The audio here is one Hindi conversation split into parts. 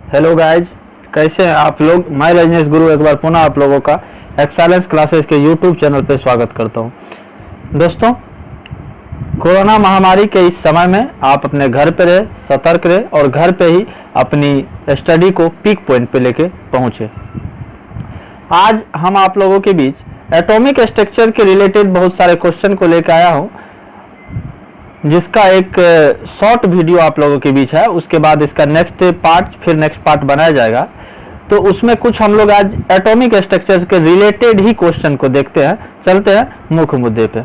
हेलो गाइज, कैसे हैं आप लोग। मैं रजनीश गुरु एक बार पुनः आप लोगों का एक्सेलेंस क्लासेस के यूट्यूब चैनल पे स्वागत करता हूं। दोस्तों, कोरोना महामारी के इस समय में आप अपने घर पे रहे, सतर्क रहे और घर पे ही अपनी स्टडी को पीक पॉइंट पे लेके पहुंचे। आज हम आप लोगों के बीच एटॉमिक स्ट्रक्चर के रिलेटेड बहुत सारे क्वेश्चन को लेकर आया हूं, जिसका एक शॉर्ट वीडियो आप लोगों के बीच है। उसके बाद इसका नेक्स्ट पार्ट बनाया जाएगा। तो उसमें कुछ हम लोग आज एटॉमिक स्ट्रक्चर के रिलेटेड ही क्वेश्चन को देखते हैं। चलते हैं मुख्य मुद्दे पे।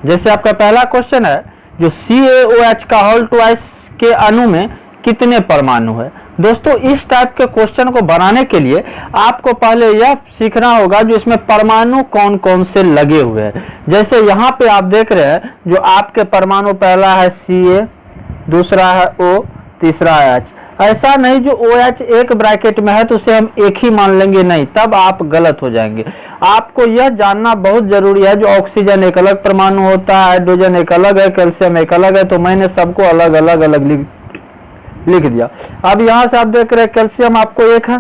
जैसे आपका पहला क्वेश्चन है, जो CaOH का होल ट्वाइस के अणु में कितने परमाणु है। दोस्तों, इस टाइप के क्वेश्चन को बनाने के लिए आपको पहले यह सीखना होगा जो इसमें परमाणु कौन कौन से लगे हुए हैं। जैसे यहाँ पे आप देख रहे हैं, जो आपके परमाणु पहला है Ca, दूसरा है O, तीसरा है H। ऐसा नहीं जो OH एक ब्रैकेट में है तो उसे हम एक ही मान लेंगे, नहीं, तब आप गलत हो जाएंगे। आपको यह जानना बहुत जरूरी है जो ऑक्सीजन एक अलग परमाणु होता है, हाइड्रोजन एक अलग है, कैल्शियम एक अलग है। तो मैंने सबको अलग अलग लिख दिया। अब यहाँ से आप देख रहे हैं कैल्शियम आपको एक है,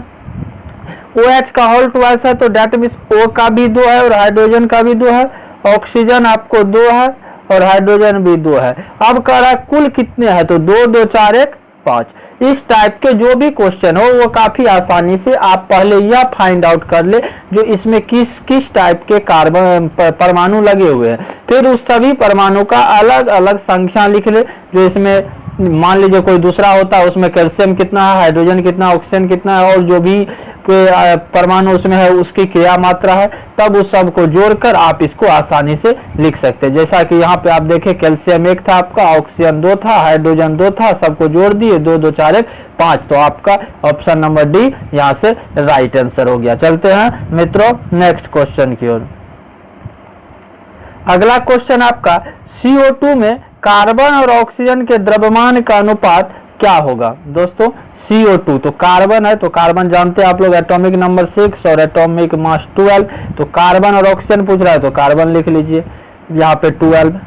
OH का होल ट्वाइस है तो डेट मीन्स O का भी 2 है और हाइड्रोजन का भी 2 है। ऑक्सीजन आपको 2 है और हाइड्रोजन भी 2 है। अब कह रहा है कुल कितने हैं, तो 2 2 4 1 5। इस टाइप के जो भी क्वेश्चन हो वो काफी आसानी से आप पहले यह फाइंड आउट कर ले जो इसमें किस किस टाइप के कार्बन परमाणु लगे हुए हैं। फिर उस सभी परमाणु का अलग अलग संख्या लिख ले। जो इसमें मान लीजिए कोई दूसरा होता है, उसमें कैल्शियम कितना है, हाइड्रोजन कितना, ऑक्सीजन कितना है और जो भी परमाणु उसमें है उसकी क्रिया मात्रा है, तब उस सब को जोड़कर आप इसको आसानी से लिख सकते हैं। जैसा कि यहाँ पे आप देखें, कैल्शियम 1 था आपका, ऑक्सीजन 2 था, हाइड्रोजन 2 था, सबको जोड़ दिए 2 2 4 1 5। तो आपका ऑप्शन नंबर डी यहाँ से राइट आंसर हो गया। चलते हैं मित्रों नेक्स्ट क्वेश्चन की ओर। अगला क्वेश्चन आपका, CO2 में कार्बन और ऑक्सीजन के द्रव्यमान का अनुपात क्या होगा। दोस्तों, CO2 तो कार्बन है, तो कार्बन जानते हैं आप लोग एटॉमिक नंबर 6 और एटॉमिक मास 12। तो कार्बन और ऑक्सीजन पूछ रहा है तो कार्बन लिख लीजिए यहाँ पे 12।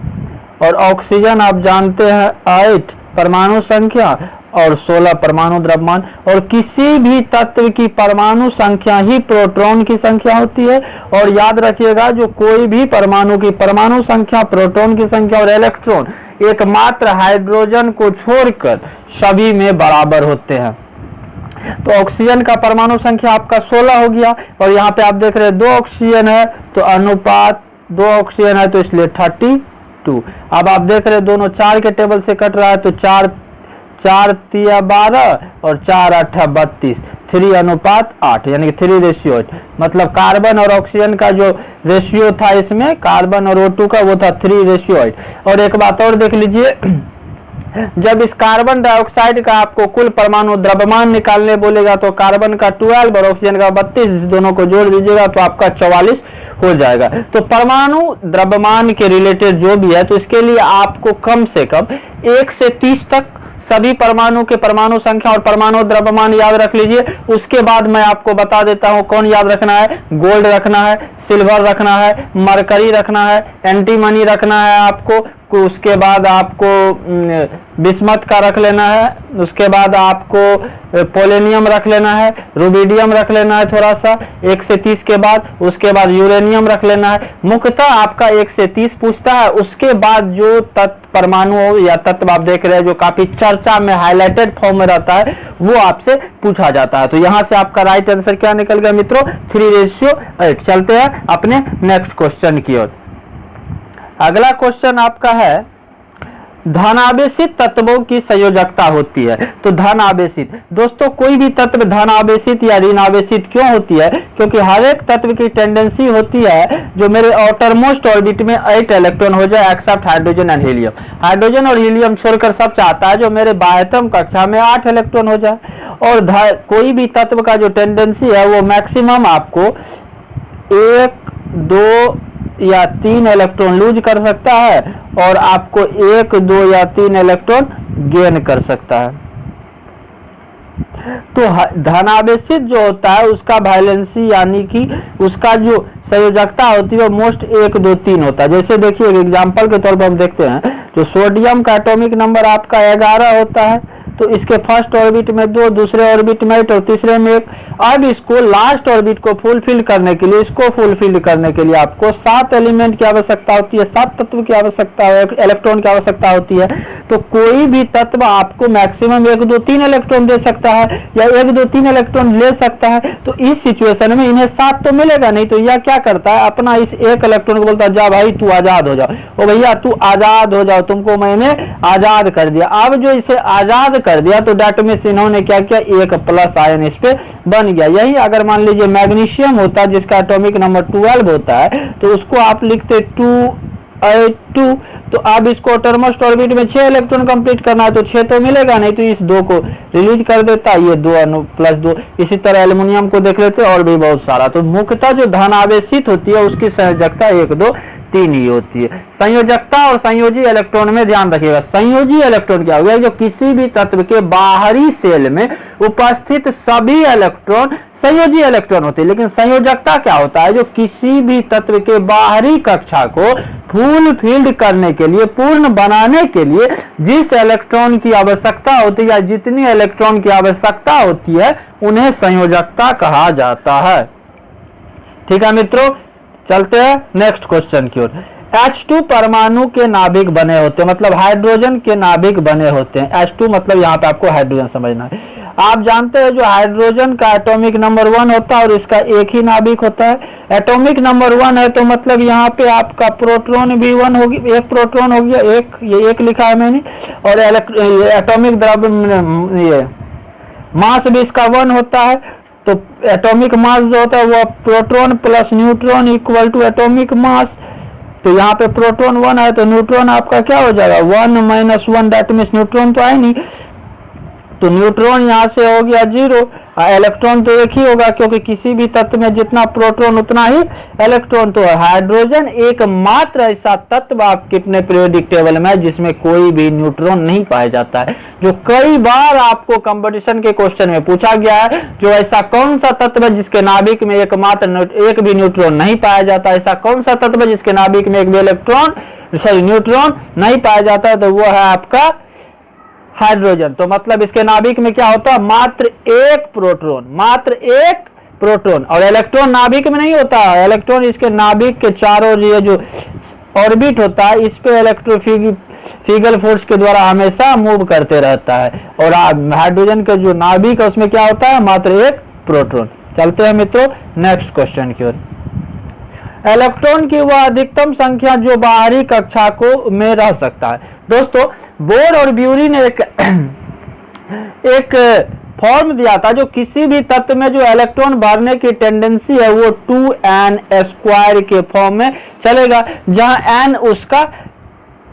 और ऑक्सीजन आप जानते हैं 8 परमाणु संख्या और 16 परमाणु द्रव्यमान। और किसी भी तत्व की परमाणु संख्या ही प्रोटॉन की संख्या होती है। और याद रखिएगा, जो कोई भी परमाणु की परमाणु संख्या, प्रोटॉन की संख्या और इलेक्ट्रॉन एकमात्र हाइड्रोजन को छोड़कर सभी में बराबर होते हैं। तो ऑक्सीजन का परमाणु संख्या आपका 16 हो गया। और यहाँ पे आप देख रहे हैं 2 ऑक्सीजन है तो अनुपात 2 ऑक्सीजन है तो इसलिए 32। अब आप देख रहे हैं दोनों 4 के टेबल से कट रहा है तो 4 3 12 और 4 8 32, 3 अनुपात 8 यानी कि 3:8। मतलब कार्बन और ऑक्सीजन का जो रेशियो था इसमें, कार्बन और O2 का, वो था 3:8। और एक बात और देख लीजिए, जब इस कार्बन डाइऑक्साइड का आपको कुल परमाणु द्रव्यमान निकालने बोलेगा तो कार्बन का 12 और ऑक्सीजन का 32, दोनों को जोड़ दीजिएगा तो आपका 44 हो जाएगा। तो परमाणु द्रव्यमान के रिलेटेड जो भी है, तो इसके लिए आपको कम से कम 1 से 30 तक सभी परमाणु के परमाणु संख्या और परमाणु द्रव्यमान याद रख लीजिए। उसके बाद मैं आपको बता देता हूं कौन याद रखना है। गोल्ड रखना है, सिल्वर रखना है, मरकरी रखना है, एंटीमनी रखना है आपको। उसके बाद आपको बिस्मथ का रख लेना है। उसके बाद आपको पोलेनियम रख लेना है, रुबिडियम रख लेना है थोड़ा सा 1 से 30 के बाद। उसके बाद यूरेनियम रख लेना है। मुख्यतः आपका 1 से 30 पूछता है। उसके बाद जो तत्व परमाणु या तत्व आप देख रहे हैं जो काफी चर्चा में हाईलाइटेड फॉर्म में रहता है, वो आपसे पूछा जाता है। तो यहां से आपका राइट आंसर क्या निकल गया मित्रों, 3:8। चलते हैं अपने नेक्स्ट क्वेश्चन की ओर। अगला क्वेश्चन आपका है, धनावेशित तत्वों की संयोजकता होती है। तो धनावेशित, दोस्तों कोई भी तत्व धनावेशित या ऋणावेशित क्यों होती है, क्योंकि हर एक तत्व की टेंडेंसी होती है जो मेरे आउटर मोस्ट ऑर्बिट में 8 इलेक्ट्रॉन हो जाए except hydrogen and helium. Hydrogen और हीलियम छोड़कर सब चाहता है जो मेरे बाह्यतम कक्षा में 8 इलेक्ट्रॉन हो जाए। और कोई भी तत्व का जो टेंडेंसी है वो मैक्सिमम आपको 1 2 या 3 इलेक्ट्रॉन लूज कर सकता है और आपको 1 2 या 3 इलेक्ट्रॉन गेन कर सकता है। तो धनावेशित जो होता है उसका वैलेंसी यानी कि उसका जो संयोजकता होती है वो मोस्ट 1 2 3 होता है। जैसे देखिए एग्जांपल के तौर पर हम देखते हैं, जो सोडियम का एटॉमिक नंबर आपका 11 होता है, तो इसके फर्स्ट ऑर्बिट में 2, दूसरे ऑर्बिट में 8 और तीसरे में 1। अब इसको लास्ट ऑर्बिट को फुलफिल करने के लिए, इसको फुलफिल करने के लिए आपको 7 एलिमेंट की आवश्यकता होती है, 7 तत्व की आवश्यकता है, इलेक्ट्रॉन की आवश्यकता होती है। तो कोई भी तत्व आपको मैक्सिमम 1 2 3 इलेक्ट्रॉन दे सकता है या 1 2 3 इलेक्ट्रॉन ले सकता है। तो इस सिचुएशन में इन्हें 7 तो मिलेगा नहीं, तो यह क्या करता है, अपना इस एक इलेक्ट्रॉन को बोलता है जा भाई तू आजाद हो जाओ, ओ भैया तू आजाद हो जाओ, तुमको मैंने आजाद कर दिया। अब जो इसे आजाद कर दिया तो डेट मींस इन्होंने क्या किया, 1 प्लस आयन इस पे बन गया। यही अगर मान लीजिए मैग्नीशियम होता है जिसका एटॉमिक नंबर 12 होता है, तो उसको आप लिखते 2 तो अब इसको टर्मोस्ट ऑर्बिट में 6 इलेक्ट्रॉन कंप्लीट करना है, तो 6 तो मिलेगा नहीं, तो इस 2 को रिलीज कर देता है, ये 2 प्लस 2। इसी तरह एल्युमिनियम को देख लेते हैं और भी बहुत सारा। तो मुख्यतः जो धन आवेशित होती है उसकी संयोजकता 1 2 3 ही होती है। संयोजकता और संयोजी इलेक्ट्रॉन में ध्यान रखिएगा। संयोजी इलेक्ट्रॉन क्या हो गया, जो किसी भी तत्व के बाहरी सेल में उपस्थित सभी इलेक्ट्रॉन संयोजी इलेक्ट्रॉन होते हैं। लेकिन संयोजकता क्या होता है, जो किसी भी तत्व के बाहरी कक्षा को फुलफिल्ड करने के लिए, पूर्ण बनाने के लिए जिस इलेक्ट्रॉन की आवश्यकता होती है या जितनी इलेक्ट्रॉन की आवश्यकता होती है उन्हें संयोजकता कहा जाता है। ठीक है मित्रों, चलते हैं नेक्स्ट क्वेश्चन की ओर। H2 परमाणु के नाभिक बने होते हैं, मतलब हाइड्रोजन के नाभिक बने होते हैं। H2 मतलब यहाँ पे आपको हाइड्रोजन समझना है। आप जानते हैं जो हाइड्रोजन का एटॉमिक नंबर 1 होता है और इसका एक ही नाभिक होता है। एटॉमिक नंबर 1 है तो मतलब यहाँ पे आपका प्रोटॉन भी 1 होगी, एक प्रोटॉन हो गया, ये एक लिखा है मैंने। और एटॉमिक द्रव्य ये मास भी इसका 1 होता है। तो एटॉमिक मास जो होता है वो proton plus neutron equal to atomic mass. तो यहाँ पे प्रोटॉन 1 है तो न्यूट्रॉन आपका क्या हो जाएगा, 1 माइनस 1, डेट मींस न्यूट्रॉन तो आए नहीं, तो न्यूट्रॉन यहाँ से हो गया 0। इलेक्ट्रॉन तो एक ही होगा क्योंकि किसी भी तत्व में जितना प्रोटॉन उतना ही इलेक्ट्रॉन। तो हाइड्रोजन एकमात्र ऐसा तत्व आपके अपने पीरियोडिक टेबल में जिसमें कोई भी न्यूट्रॉन नहीं पाया जाता है, जो कई बार आपको कंपटीशन के क्वेश्चन में पूछा गया है। जो ऐसा कौन सा तत्व है जिसके नाभिक में एकमात्र एक भी न्यूट्रॉन नहीं पाया जाता, ऐसा कौन सा तत्व है जिसके नाभिक में एक भी न्यूट्रॉन नहीं पाया जाता है, तो वो है आपका हाइड्रोजन। तो मतलब इसके नाभिक में क्या होता है, मात्र एक प्रोटॉन। और इलेक्ट्रॉन नाभिक में नहीं होता, इलेक्ट्रॉन इसके नाभिक के चारों ये जो ऑर्बिट होता है इस पे इलेक्ट्रोफिगल फोर्स के द्वारा हमेशा मूव करते रहता है। और हाइड्रोजन के जो नाभिक है उसमें क्या होता है, मात्र एक प्रोटॉन। चलते हैं मित्रों नेक्स्ट क्वेश्चन की ओर। इलेक्ट्रॉन की वह अधिकतम संख्या जो बाहरी कक्षा को में रह सकता है। दोस्तों बोर और ब्यूरी ने एक फॉर्म दिया था, जो किसी भी तत्व में जो इलेक्ट्रॉन भरने की टेंडेंसी है वो 2n² के फॉर्म में चलेगा, जहां n उसका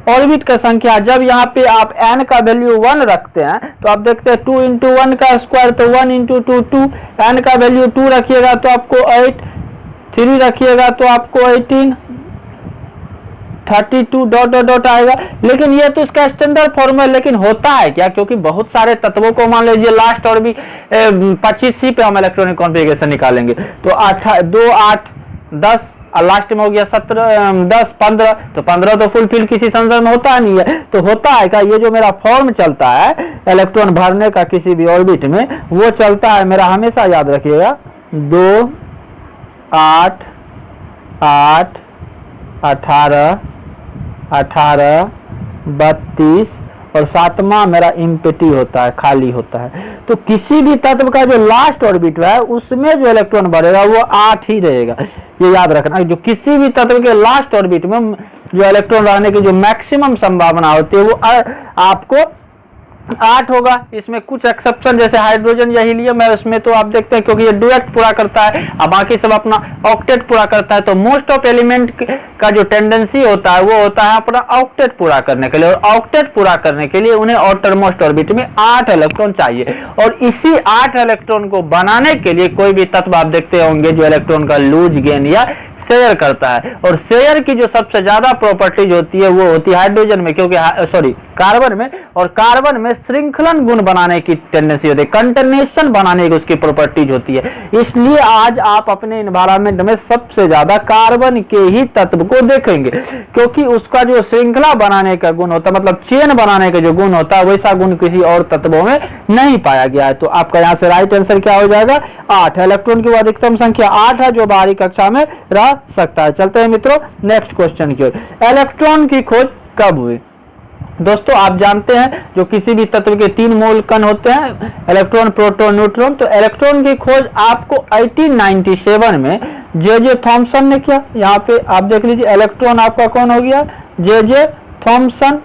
ऑर्बिट का संख्या। जब यहाँ पे आप n का वैल्यू 1 रखते हैं तो आप देखते हैं 2 × 1 का स्क्वायर, तो 1 × 2 2, n का वैल्यू 2 रखिएगा तो आपको 8, 3 रखिएगा तो आपको 18, 32 डॉट डॉट डॉट आएगा। लेकिन ये तो इसका स्टैंडर्ड फॉर्म है। लेकिन होता है क्या, क्योंकि बहुत सारे तत्वों को मान लीजिए लास्ट और भी 25C पे हम इलेक्ट्रॉनिक कॉन्फ़िगरेशन निकालेंगे, तो 8 2 8 10 और लास्ट में हो गया 17 10 15, तो 15 तो फुलफिल किसी संदर्भ में होता नहीं है। तो होता है क्या, ये जो मेरा फॉर्म चलता है इलेक्ट्रॉन भरने का किसी भी ऑर्बिट में, वो चलता है मेरा, हमेशा याद रखिएगा, 2 8 8 18 18 32 और 7वां मेरा इम्पिटी होता है, खाली होता है। तो किसी भी तत्व का जो लास्ट ऑर्बिट है उसमें जो इलेक्ट्रॉन भरेगा वो 8 ही रहेगा, ये याद रखना। जो किसी भी तत्व के लास्ट ऑर्बिट में जो इलेक्ट्रॉन रहने की जो मैक्सिमम संभावना होती है वो आपको 8 होगा। इसमें कुछ एक्सेप्शन जैसे हाइड्रोजन या हीलियम है, उसमें तो आप देखते हैं क्योंकि ये डुएट पूरा करता है और बाकी सब अपना ऑक्टेट पूरा करता है। तो मोस्ट ऑफ एलिमेंट का जो टेंडेंसी होता है वो होता है अपना ऑक्टेट पूरा करने के लिए, और ऑक्टेट पूरा करने के लिए उन्हें आउटरमोस्ट ऑर्बिट में 8 इलेक्ट्रॉन चाहिए। और इसी 8 इलेक्ट्रॉन को बनाने के लिए कोई भी तत्व आप देखते होंगे जो इलेक्ट्रॉन का लूज गेन या शेयर करता है। और शेयर की जो सबसे ज्यादा प्रॉपर्टीज होती है वो होती है हाइड्रोजन में, क्योंकि कार्बन में, और कार्बन में श्रृंखलन गुण बनाने की टेंडेंसी होती है, कंटरनेशन बनाने की उसकी प्रॉपर्टीज होती है। इसलिए आज आप अपने एनवायरमेंट में सबसे ज्यादा कार्बन के ही तत्व को देखेंगे, क्योंकि उसका जो श्रृंखला बनाने का गुण होता है, मतलब चेन बनाने का जो गुण होता है, वैसा गुण किसी और तत्वों में नहीं पाया गया है। तो आपका यहाँ से राइट आंसर क्या हो जाएगा? 8। इलेक्ट्रॉन की अधिकतम संख्या 8 है जो बाहरी कक्षा में रह सकता है। चलते हैं मित्रों नेक्स्ट क्वेश्चन की ओर। इलेक्ट्रॉन की खोज कब हुई? दोस्तों आप जानते हैं जो किसी भी तत्व के 3 मूल कण होते हैं, इलेक्ट्रॉन, प्रोटॉन, न्यूट्रॉन। तो इलेक्ट्रॉन की खोज आपको 1897 में जे थॉमसन ने किया। यहाँ पे आप देख लीजिए इलेक्ट्रॉन आपका कौन हो गया? J Thomson.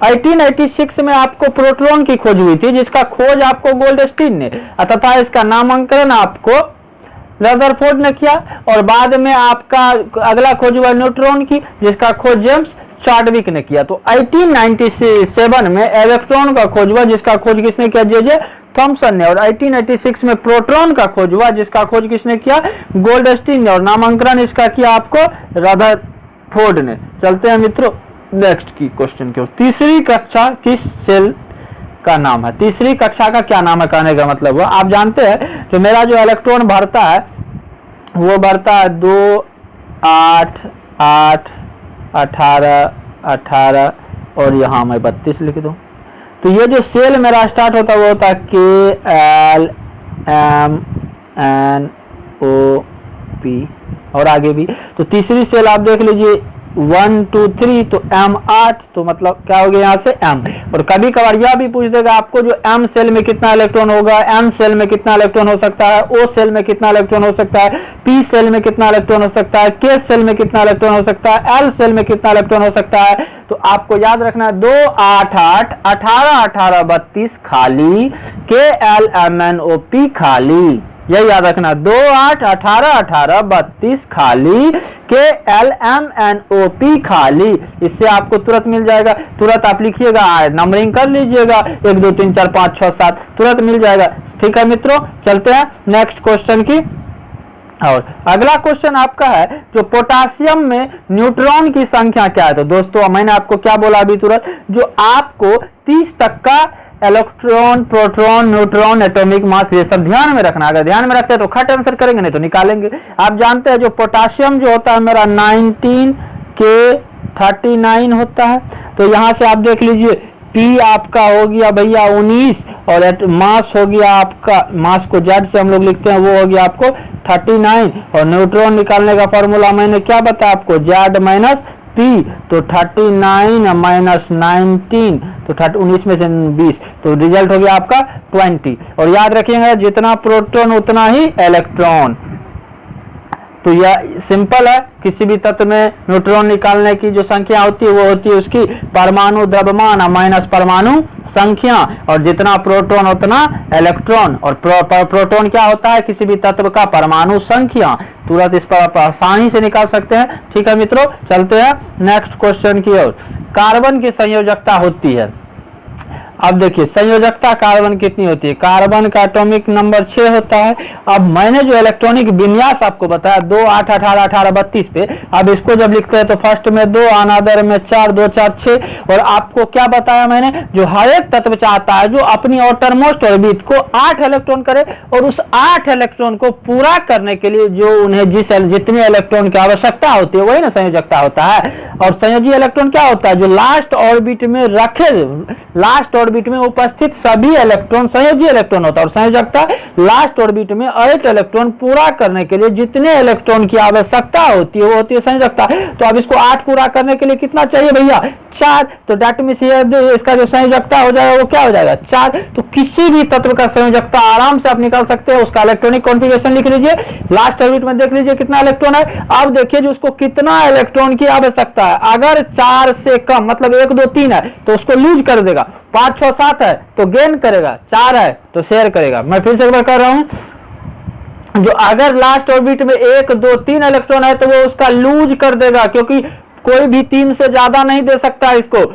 1886 में आपको प्रोटॉन की खोज हुई थी, जिसका खोज आपको गोल्डस्टीन ने तथा इसका नामांकन आपको रदरफोर्ड ने किया। और बाद में आपका अगला खोज हुआ न्यूट्रॉन की, जिसका खोज जेम्स चाडविक ने किया। तो 1897 में इलेक्ट्रॉन का खोज हुआ, जिसका खोज किसने किया? जे थॉमसन ने। और 1886 में प्रोटॉन का खोज हुआ, जिसका खोज किसने किया? गोल्डस्टीन ने। और नामांकन इसका किया आपको रदरफोर्ड ने। चलते हैं मित्रों नेक्स्ट की क्वेश्चन की ओर। तीसरी कक्षा किस सेल का नाम है? तीसरी कक्षा का क्या नाम है कहने का मतलब हुआ, आप जानते हैं जो मेरा जो इलेक्ट्रॉन भरता है वो भरता है 2, 8, 8, 18, 18 और यहाँ मैं 32 लिख दूं। तो ये जो सेल मेरा स्टार्ट होता है वो होता है KLMNOP और आगे भी। तो तीसरी सेल आप देख लीजिए 1, 2, 3, तो M8, तो मतलब क्या हो गया यहाँ से M। और कभी कभार यह भी पूछ देगा आपको जो M सेल में कितना इलेक्ट्रॉन होगा, N सेल में कितना इलेक्ट्रॉन हो सकता है, O सेल में कितना इलेक्ट्रॉन हो सकता है, P सेल में कितना इलेक्ट्रॉन हो सकता है, K सेल में कितना इलेक्ट्रॉन हो सकता है, L सेल में कितना इलेक्ट्रॉन हो सकता है। तो आपको याद रखना है 2, 8, 8, 18, 18, 32 खाली, KLMNOP खाली, यही याद रखना 2, 8, 18, 18, 32 खाली, KLMNOP खाली। इससे आपको तुरंत मिल जाएगा, तुरंत आप लिखिएगा, नंबरिंग कर लीजिएगा 1, 2, 3, 4, 5, 6, 7 तुरंत मिल जाएगा। ठीक है मित्रों, चलते हैं नेक्स्ट क्वेश्चन की। और अगला क्वेश्चन आपका है जो पोटासियम में न्यूट्रॉन की संख्या क्या है? तो दोस्तों मैंने आपको क्या बोला अभी तुरंत, जो आपको 30 तक का electron, proton, neutron, atomic mass ये सब ध्यान में रखना। अगर ध्यान में रखते हैं तो खट आंसर करेंगे, नहीं तो निकालेंगे। आप जानते हैं जो पोटासियम जो होता है मेरा 19K39 होता है। तो यहां से आप देख लीजिए P आपका हो गया भैया 19 और मास हो गया आपका, मास को जेड से हम लोग लिखते हैं, वो हो गया आपको 39। और न्यूट्रॉन निकालने का फॉर्मूला मैंने क्या बताया आपको, जेड माइनस P, तो 39 माइनस 19, तो 19 में से 20, तो रिजल्ट हो गया आपका 20। और याद रखिएगा जितना प्रोटॉन उतना ही इलेक्ट्रॉन। तो यह सिंपल है, किसी भी तत्व में न्यूट्रॉन निकालने की जो संख्या होती है वो होती है उसकी परमाणु द्रव्यमान माइनस परमाणु संख्या, और जितना प्रोटॉन उतना इलेक्ट्रॉन। और प्रोटॉन क्या होता है? किसी भी तत्व का परमाणु संख्या। तुरंत इस पर आप आसानी से निकाल सकते हैं। ठीक है मित्रों, चलते हैं नेक्स्ट क्वेश्चन की ओर। कार्बन की संयोजकता होती है, अब देखिए संयोजकता कार्बन कितनी होती है? कार्बन का एटॉमिक नंबर 6 होता है। अब मैंने जो इलेक्ट्रॉनिक विन्यास आपको बताया 2, 8, 18, 18, 32 पे, अब इसको जब लिखते हैं तो फर्स्ट में 2, अनदर में 4, 2, 4, 6। और आपको क्या बताया मैंने, जो हर एक तत्व चाहता है जो अपनी आउटरमोस्ट ऑर्बिट को 8 इलेक्ट्रॉन करे, और उस 8 इलेक्ट्रॉन को पूरा करने के लिए जो उन्हें जितने इलेक्ट्रॉन की आवश्यकता होती है वही ना संयोजकता होता है। और संयोजी इलेक्ट्रॉन क्या होता है? जो लास्ट ऑर्बिट में रखे, लास्ट ऑर्बिट में उपस्थित सभी इलेक्ट्रॉन संयोजी इलेक्ट्रॉन होता है। और संयोजकता लास्ट ऑर्बिट में 8 इलेक्ट्रॉन पूरा करने के लिए जितने इलेक्ट्रॉन की आवश्यकता होती है वो होती है संयोजकता। तो अब इसको 8 पूरा करने के लिए कितना चाहिए भैया? 4। तो डेट मींस इसका जो संयोजकता हो जाएगा वो क्या हो जाएगा? 4। तो किसी भी तत्व का संयोजकता आराम से आप निकाल सकते हैं। उसका इलेक्ट्रॉनिक कॉन्फ़िगरेशन लिख लीजिए, लास्ट ऑर्बिट में देख लीजिए कितना इलेक्ट्रॉन है। अब देखिए जो उसको कितना इलेक्ट्रॉन की आवश्यकता है, अगर 4 से कम मतलब 1, 2, 3 है तो उसको लूज कर देगा, 5, 6, 7 है तो गेन करेगा, 4 है तो शेयर करेगा। मैं फिर से एक बार कर रहा हूं, जो अगर लास्ट ऑर्बिट में 1, 2, 3 इलेक्ट्रॉन है तो वो उसका लूज कर देगा, क्योंकि कोई भी 3 से ज्यादा नहीं दे सकता इसको।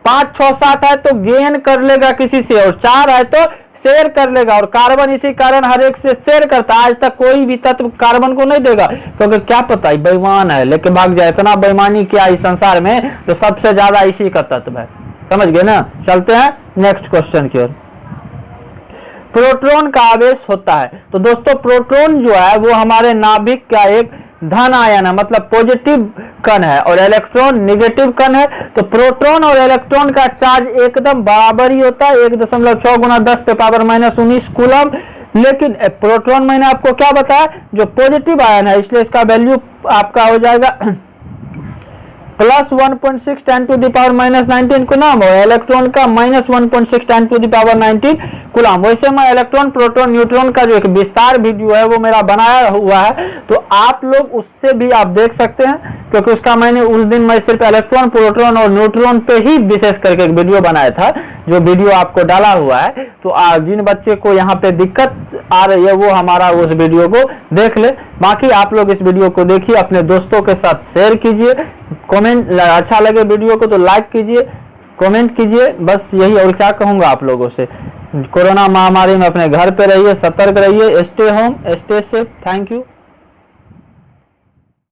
5, 6, 7 है तो गेन कर लेगा किसी से, और 4 है तो शेयर कर लेगा, और कार्बन इसी कारण हर एक से शेयर करता है। आज तक कोई भी तत्व कार्बन को नहीं देगा, क्योंकि क्या पता है बेईमान है, लेकिन भाग जाए। इतना बेईमानी किया इस संसार में, तो सबसे ज्यादा इसी का तत्व है। समझ गए ना। चलते हैं नेक्स्ट क्वेश्चन की ओर। प्रोटॉन का आवेश होता है। तो दोस्तों प्रोटॉन जो है वो हमारे नाभिक का एक धन आयन है, मतलब पॉजिटिव कण है, और इलेक्ट्रॉन निगेटिव कण है। तो प्रोटॉन और इलेक्ट्रॉन का चार्ज एकदम बराबर ही होता है, 1.6 गुना 10⁻⁻19 कूलम। लेकिन प्रोटॉन मैंने आपको क्या बताया, जो पॉजिटिव आयन है, इसलिए इसका वैल्यू आपका हो जाएगा +1.6 10⁻⁻19 कूलम, और इलेक्ट्रॉन का -1.6 10⁻19 कूलम। वैसे मैं इलेक्ट्रॉन प्रोटॉन न्यूट्रॉन का जो एक विस्तार वीडियो है वो मेरा बनाया हुआ है, तो आप लोग उससे भी आप देख सकते हैं, क्योंकि उसका मैंने उस दिन मैं सिर्फ इलेक्ट्रॉन प्रोटॉन और न्यूट्रॉन पे ही विशेष करके एक वीडियो बनाया था, जो वीडियो आपको डाला हुआ है। तो जिन बच्चे को यहाँ पे दिक्कत आ रही है वो हमारा उस वीडियो को देख ले। बाकी आप लोग इस वीडियो को देखिए, अपने दोस्तों के साथ शेयर कीजिए, कमेंट अच्छा लगे वीडियो को तो लाइक कीजिए, कमेंट कीजिए, बस यही। और क्या कहूँगा आप लोगों से, कोरोना महामारी में अपने घर पे रहिए, सतर्क रहिए, stay home stay safe. Thank you.